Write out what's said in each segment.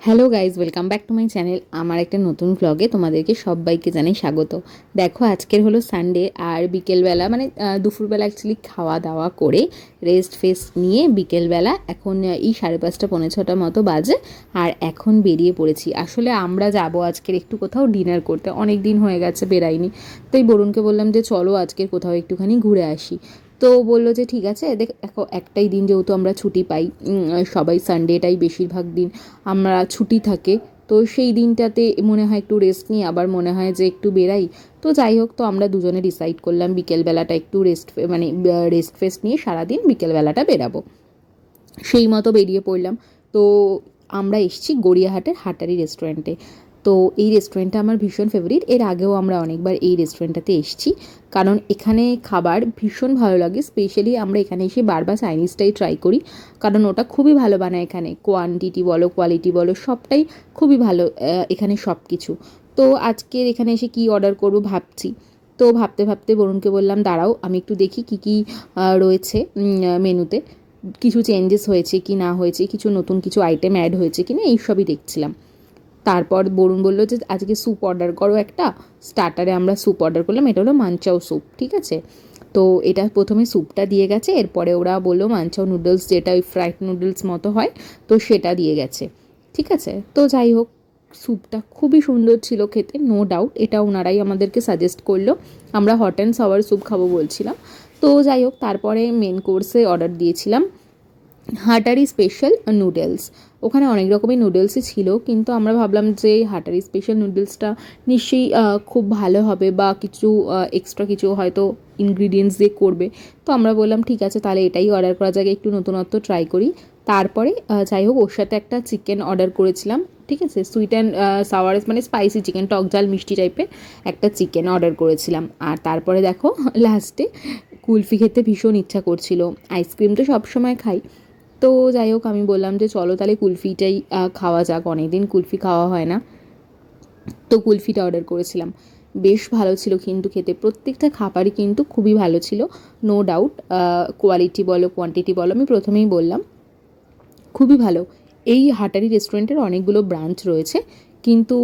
Hello guys, welcome back to my channel. আমার একটা নতুন ভ্লগে তোমাদেরকে সবাইকে জানাই স্বাগত। দেখো, আজকের হলো সানডে, আর বিকেলবেলা মানে দুপুরবেলা অ্যাকচুয়ালি খাওয়া দাওয়া করে রেস্ট ফেস্ট নিয়ে বিকেলবেলা এখন এই 5:30 পৌনে 6টার মতো বাজে, আর এখন বেরিয়ে পড়েছি। আসলে আমরা যাব আজকের একটু কোথাও ডিনার করতে, অনেক দিন হয়ে গেছে বেরাইনি। তাই বরুণকে বললাম যে চলো আজকের কোথাও একটুখানি ঘুরে আসি। তো বললো যে ঠিক আছে। দেখো, একটাই দিন যেহেতু আমরা ছুটি পাই, সবাই সানডেটাই বেশিরভাগ দিন আমরা ছুটি থাকে, তো সেই দিনটাতে মনে হয় একটু রেস্ট নিই, আবার মনে হয় যে একটু বেরাই। তো যাই হোক, তো আমরা দুজনে ডিসাইড করলাম বিকেলবেলাটা একটু রেস্ট ফেস্ট নিয়ে সারাদিন বিকেলবেলাটা বেরাবো। সেই মতো বেরিয়ে পড়লাম। তো আমরা এসেছি গড়িয়াহাটের হাটারি রেস্টুরেন্টে। তো এই রেস্টুরেন্টটা আমার ভীষণ ফেভারিট। এর আগেও আমরা অনেকবার এই রেস্টুরেন্টটাতে এসেছি, কারণ এখানে খাবার ভীষণ ভালো লাগে। স্পেশালি আমরা এখানে এসে বারবার চাইনিজটাই ট্রাই করি, কারণ ওটা খুবই ভালো বানায় এখানে। কোয়ান্টিটি বলো, কোয়ালিটি বলো, সবটাই খুবই ভালো এখানে সব কিছু। তো আজকের এখানে এসে কী অর্ডার করব ভাবছি। তো ভাবতে ভাবতে বরুণকে বললাম দাঁড়াও, আমি একটু দেখি কী কী রয়েছে মেনুতে, কিছু চেঞ্জেস হয়েছে কি না হয়েছে, কিছু নতুন কিছু আইটেম অ্যাড হয়েছে কি না, এইসবই দেখছিলাম। তারপর বরুণ বললো যে আজকে স্যুপ অর্ডার করো একটা। স্টার্টারে আমরা স্যুপ অর্ডার করলাম, এটা হলো মানচাও স্যুপ, ঠিক আছে। তো এটা প্রথমে স্যুপটা দিয়ে গেছে, এরপরে ওরা বললো মানচাও নুডলস, যেটা ওই ফ্রাইড নুডলস মতো হয়, তো সেটা দিয়ে গেছে, ঠিক আছে। তো যাই হোক, স্যুপটা খুবই সুন্দর ছিল খেতে, নো ডাউট। এটা ওনারাই আমাদেরকে সাজেস্ট করলো। আমরা হট অ্যান্ড সাওয়ার স্যুপ খাবো বলছিলাম। তো যাই হোক, তারপরে মেন কোর্সে অর্ডার দিয়েছিলাম হাটারি স্পেশাল নুডলস। ওখানে অনেক রকমের নুডলসই ছিল, কিন্তু আমরা ভাবলাম যে হাটারি স্পেশাল নুডলসটা নিশ্চয়ই খুব ভালো হবে, বা কিছু এক্সট্রা কিছু হয়তো ইনগ্রিডিয়েন্টস দিয়ে করবে। তো আমরা বললাম ঠিক আছে, তাহলে এটাই অর্ডার করা যাক, একটু নতুনত্ব ট্রাই করি। তারপরে যাই হোক, ওর সাথে একটা চিকেন অর্ডার করেছিলাম, ঠিক আছে। সুইট অ্যান্ড সাওয়ার মানে স্পাইসি চিকেন, টক ঝাল মিষ্টি টাইপের একটা চিকেন অর্ডার করেছিলাম। আর তারপরে দেখো, লাস্টে কুলফি খেতে ভীষণ ইচ্ছা করছিল। আইসক্রিম তো সবসময় খাই। তো যাই হোক, আমি বললাম যে চলো তাহলে কুলফিটাই খাওয়া যাক, অনেকদিন কুলফি খাওয়া হয় না। তো কুলফিটা অর্ডার করেছিলাম, বেশ ভালো ছিল কিন্তু খেতে। প্রত্যেকটা খাবারই কিন্তু খুবই ভালো ছিল, নো ডাউট। কোয়ালিটি বলো, কোয়ান্টিটি বলো, আমি প্রথমেই বললাম খুবই ভালো। এই হাটারি রেস্টুরেন্টের অনেকগুলো ব্রাঞ্চ রয়েছে, কিন্তু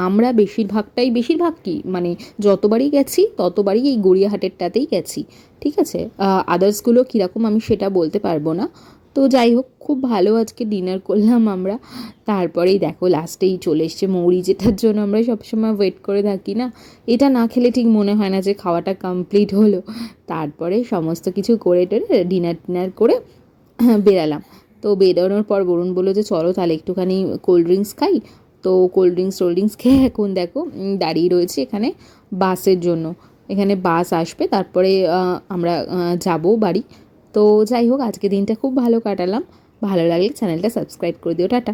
আমরা বেশিরভাগ কি মানে যতবারই গেছি ততবারই এই গড়িয়াহাটেরটাতেই গেছি, ঠিক আছে। আদার্সগুলো কীরকম আমি সেটা বলতে পারবো না। তো যাই হোক, খুব ভালো আজকে ডিনার করলাম আমরা। তারপরেই দেখো লাস্টেই চলে এসছে মৌরি, যেটার জন্য আমরা সবসময় ওয়েট করে থাকি না, এটা না খেলে ঠিক মনে হয় না যে খাওয়াটা কমপ্লিট হলো। তারপরে সমস্ত কিছু করে টোরে ডিনার করে বেরালাম। তো বেরোনোর পর বরুণ বললো যে চলো তাহলে একটুখানি কোল্ড ড্রিঙ্কস খাই। তো কোল্ড ড্রিঙ্কস খেয়ে এখন দেখো দাঁড়িয়ে রয়েছে এখানে বাসের জন্য। এখানে বাস আসবে, তারপরে আমরা যাব বাড়ি। তো যাই হোক, আজকে দিনটা খুব ভালো কাটালাম। ভালো লাগলে চ্যানেলটা সাবস্ক্রাইব করে দিও। টাটা।